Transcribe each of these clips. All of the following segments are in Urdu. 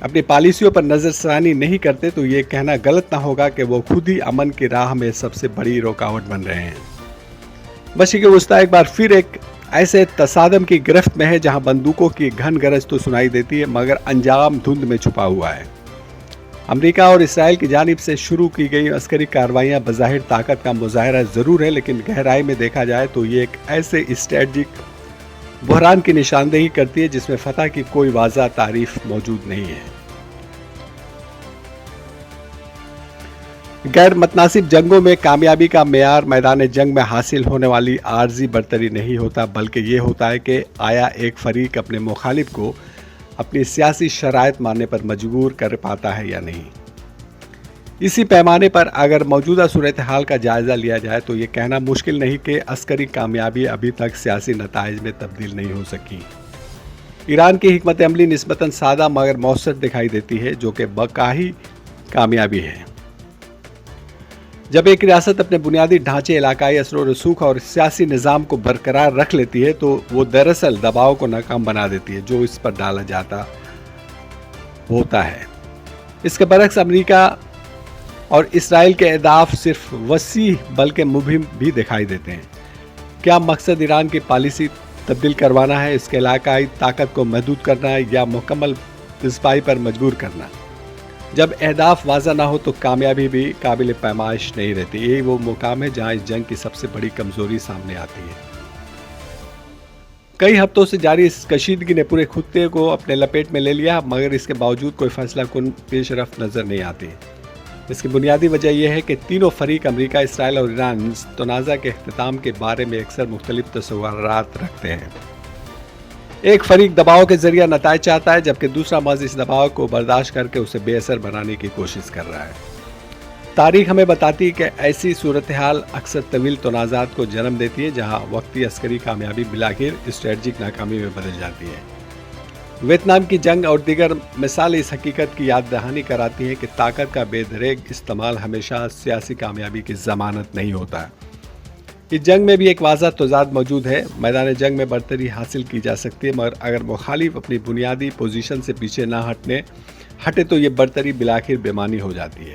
اپنی پالیسیوں پر نظر ثانی نہیں کرتے تو یہ کہنا غلط نہ ہوگا کہ وہ خود ہی امن کی راہ میں سب سے بڑی رکاوٹ بن رہے ہیں۔ مشرق وسطی ایک بار پھر ایک ایسے تصادم کی گرفت میں ہے جہاں بندوقوں کی گھن گرج تو سنائی دیتی ہے مگر انجام دھند میں چھپا ہوا ہے۔ امریکہ اور اسرائیل کی جانب سے شروع کی گئی عسکری کارروائیاں بظاہر طاقت کا مظاہرہ ضرور ہے، لیکن گہرائی میں دیکھا جائے تو یہ ایک ایسے اسٹریٹجک بحران کی نشاندہی کرتی ہے جس میں فتح کی کوئی واضح تعریف موجود نہیں ہے۔ غیر متناسب جنگوں میں کامیابی کا معیار میدان جنگ میں حاصل ہونے والی عارضی برتری نہیں ہوتا، بلکہ یہ ہوتا ہے کہ آیا ایک فریق اپنے مخالف کو اپنی سیاسی شرائط ماننے پر مجبور کر پاتا ہے یا نہیں۔ اسی پیمانے پر اگر موجودہ صورتحال کا جائزہ لیا جائے تو یہ کہنا مشکل نہیں کہ عسکری کامیابی ابھی تک سیاسی نتائج میں تبدیل نہیں ہو سکی۔ ایران کی حکمت عملی نسبتاً سادہ مگر مؤثر دکھائی دیتی ہے، جو کہ بقائی کامیابی ہے۔ جب ایک ریاست اپنے بنیادی ڈھانچے، علاقائی اثر و رسوخ اور سیاسی نظام کو برقرار رکھ لیتی ہے تو وہ دراصل دباؤ کو ناکام بنا دیتی ہے جو اس پر ڈالا جاتا ہوتا ہے۔ اس کے برعکس امریکہ اور اسرائیل کے اہداف صرف وسیع بلکہ مبہم بھی دکھائی دیتے ہیں۔ کیا مقصد ایران کی پالیسی تبدیل کروانا ہے، اس کے علاقائی طاقت کو محدود کرنا ہے یا مکمل پذیرائی پر مجبور کرنا؟ جب اہداف واضح نہ ہو تو کامیابی بھی قابل پیمائش نہیں رہتی۔ یہی وہ مقام ہے جہاں اس جنگ کی سب سے بڑی کمزوری سامنے آتی ہے۔ کئی ہفتوں سے جاری اس کشیدگی نے پورے خطے کو اپنے لپیٹ میں لے لیا، مگر اس کے باوجود کوئی فیصلہ کن پیش رفت نظر نہیں آتی۔ اس کی بنیادی وجہ یہ ہے کہ تینوں فریق امریکہ، اسرائیل اور ایران اس تنازع کے اختتام کے بارے میں اکثر مختلف تصورات رکھتے ہیں۔ ایک فریق دباؤ کے ذریعہ نتائج چاہتا ہے جبکہ دوسرا محض اس دباؤ کو برداشت کر کے اسے بے اثر بنانے کی کوشش کر رہا ہے۔ تاریخ ہمیں بتاتی ہے کہ ایسی صورتحال اکثر طویل تنازعات کو جنم دیتی ہے جہاں وقتی عسکری کامیابی بالآخر اسٹریٹجک ناکامی میں بدل جاتی ہے۔ ویتنام کی جنگ اور دیگر مثالیں اس حقیقت کی یاد دہانی کراتی ہیں کہ طاقت کا بے دریغ استعمال ہمیشہ سیاسی کامیابی کی ضمانت نہیں ہوتا۔ اس جنگ میں بھی ایک واضح تضاد موجود ہے۔ میدان جنگ میں برتری حاصل کی جا سکتی ہے، مگر اگر مخالف اپنی بنیادی پوزیشن سے پیچھے نہ ہٹے تو یہ برتری بالآخر بے معنی ہو جاتی ہے۔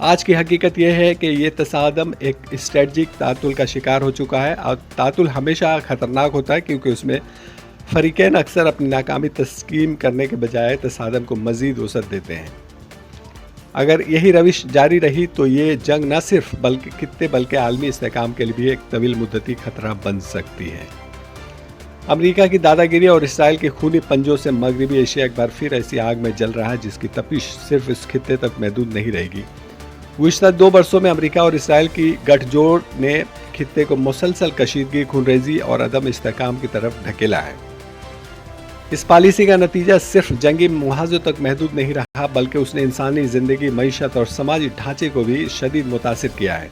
آج کی حقیقت یہ ہے کہ یہ تصادم ایک اسٹریٹجک تعطل کا شکار ہو چکا ہے، اور تعطل ہمیشہ خطرناک ہوتا ہے کیونکہ اس میں فریقین اکثر اپنی ناکامی تسلیم کرنے کے بجائے تصادم کو مزید وسعت دیتے ہیں۔ اگر یہی روش جاری رہی تو یہ جنگ نہ صرف خطے بلکہ عالمی استحکام کے لیے بھی ایک طویل مدتی خطرہ بن سکتی ہے۔ امریکہ کی دادا گیری اور اسرائیل کے خونی پنجوں سے مغربی ایشیا ایک بار پھر ایسی آگ میں جل رہا ہے جس کی تپش صرف اس خطے تک محدود نہیں رہے گی۔ گزشتہ 2 برسوں میں امریکہ اور اسرائیل کی گٹھ جوڑ نے خطے کو مسلسل کشیدگی، خونریزی اور عدم استحکام کی طرف دھکیلا ہے۔ اس پالیسی کا نتیجہ صرف جنگی محاذوں تک محدود نہیں رہا بلکہ اس نے انسانی زندگی، معیشت اور سماجی ڈھانچے کو بھی شدید متاثر کیا ہے۔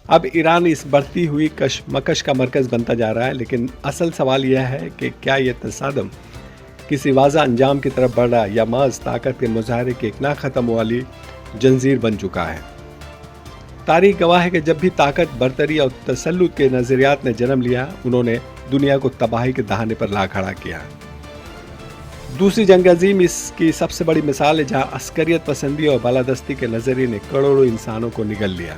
اب ایران اس بڑھتی ہوئی کشمکش کا مرکز بنتا جا رہا ہے، لیکن اصل سوال یہ ہے کہ کیا یہ تصادم کسی واضح انجام کی طرف بڑھ رہا یا محض طاقت کے مظاہرے کی ایک نہ ختم والی جنزیر بن چکا ہے؟ تاریخ گواہ ہے کہ جب بھی طاقت، برتری اور تسلط کے نظریات نے جنم لیا، انہوں نے دنیا کو تباہی کے دہانے پر لا کھڑا کیا۔ دوسری جنگ عظیم اس کی سب سے بڑی مثال ہے، جہاں عسکریت پسندی اور بالادستی کے نظریے نے کروڑوں انسانوں کو نگل لیا۔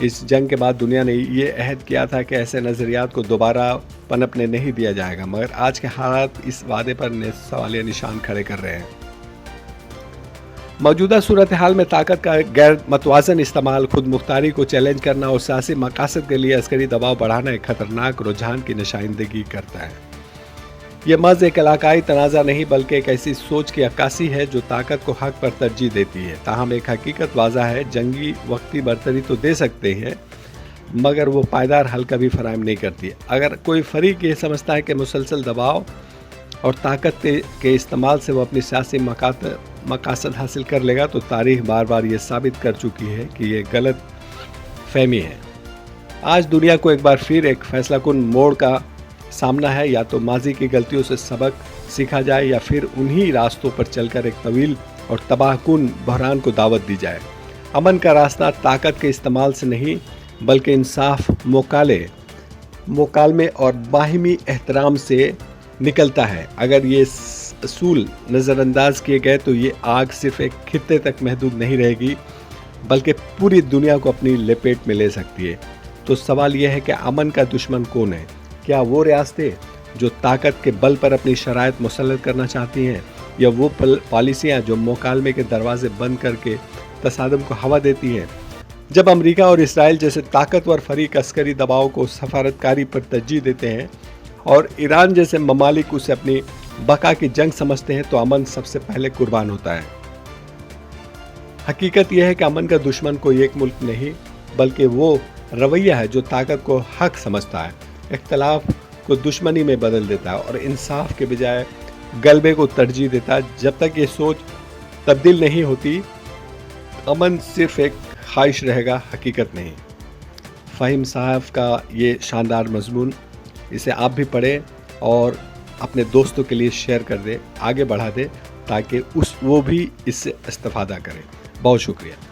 اس جنگ کے بعد دنیا نے یہ عہد کیا تھا کہ ایسے نظریات کو دوبارہ پنپنے نہیں دیا جائے گا، مگر آج کے حالات اس وعدے پر سوالیہ نشان کھڑے کر رہے ہیں۔ موجودہ صورتحال میں طاقت کا غیر متوازن استعمال، خود مختاری کو چیلنج کرنا اور سیاسی مقاصد کے لیے عسکری دباؤ بڑھانا ایک خطرناک رجحان کی نشاندہی کرتا ہے۔ یہ محض ایک علاقائی تنازع نہیں بلکہ ایک ایسی سوچ کی عکاسی ہے جو طاقت کو حق پر ترجیح دیتی ہے۔ تاہم ایک حقیقت واضح ہے، جنگی وقتی برتری تو دے سکتے ہیں مگر وہ پائیدار حل کبھی فراہم نہیں کرتی۔ اگر کوئی فریق یہ سمجھتا ہے کہ مسلسل دباؤ اور طاقت کے استعمال سے وہ اپنی سیاسی مقاصد حاصل کر لے گا تو تاریخ بار بار یہ ثابت کر چکی ہے کہ یہ غلط فہمی ہے۔ آج دنیا کو ایک بار پھر ایک فیصلہ کن موڑ کا سامنا ہے، یا تو ماضی کی غلطیوں سے سبق سیکھا جائے یا پھر انہی راستوں پر چل کر ایک طویل اور تباہ کن بحران کو دعوت دی جائے۔ امن کا راستہ طاقت کے استعمال سے نہیں بلکہ انصاف، مکالمے اور باہمی احترام سے نکلتا ہے۔ اگر یہ اصول نظر انداز کیے گئے تو یہ آگ صرف ایک خطے تک محدود نہیں رہے گی بلکہ پوری دنیا کو اپنی لپیٹ میں لے سکتی ہے۔ تو سوال یہ ہے کہ امن کا دشمن کون ہے؟ کیا وہ ریاستیں جو طاقت کے بل پر اپنی شرائط مسلط کرنا چاہتی ہیں، یا وہ پالیسیاں جو مکالمے کے دروازے بند کر کے تصادم کو ہوا دیتی ہیں؟ جب امریکہ اور اسرائیل جیسے طاقتور فریق عسکری دباؤ کو سفارتکاری پر ترجیح دیتے ہیں اور ایران جیسے ممالک اسے اپنی بقا کی جنگ سمجھتے ہیں تو امن سب سے پہلے قربان ہوتا ہے۔ حقیقت یہ ہے کہ امن کا دشمن کوئی ایک ملک نہیں بلکہ وہ رویہ ہے جو طاقت کو حق سمجھتا ہے، اختلاف کو دشمنی میں بدل دیتا ہے اور انصاف کے بجائے غلبے کو ترجیح دیتا ہے۔ جب تک یہ سوچ تبدیل نہیں ہوتی امن صرف ایک خواہش رہے گا، حقیقت نہیں۔ فہیم صاحب کا یہ شاندار مضمون، اسے آپ بھی پڑھیں اور اپنے دوستوں کے لیے شیئر کر دیں، آگے بڑھا دیں تاکہ وہ بھی اس سے استفادہ کریں۔ بہت شکریہ۔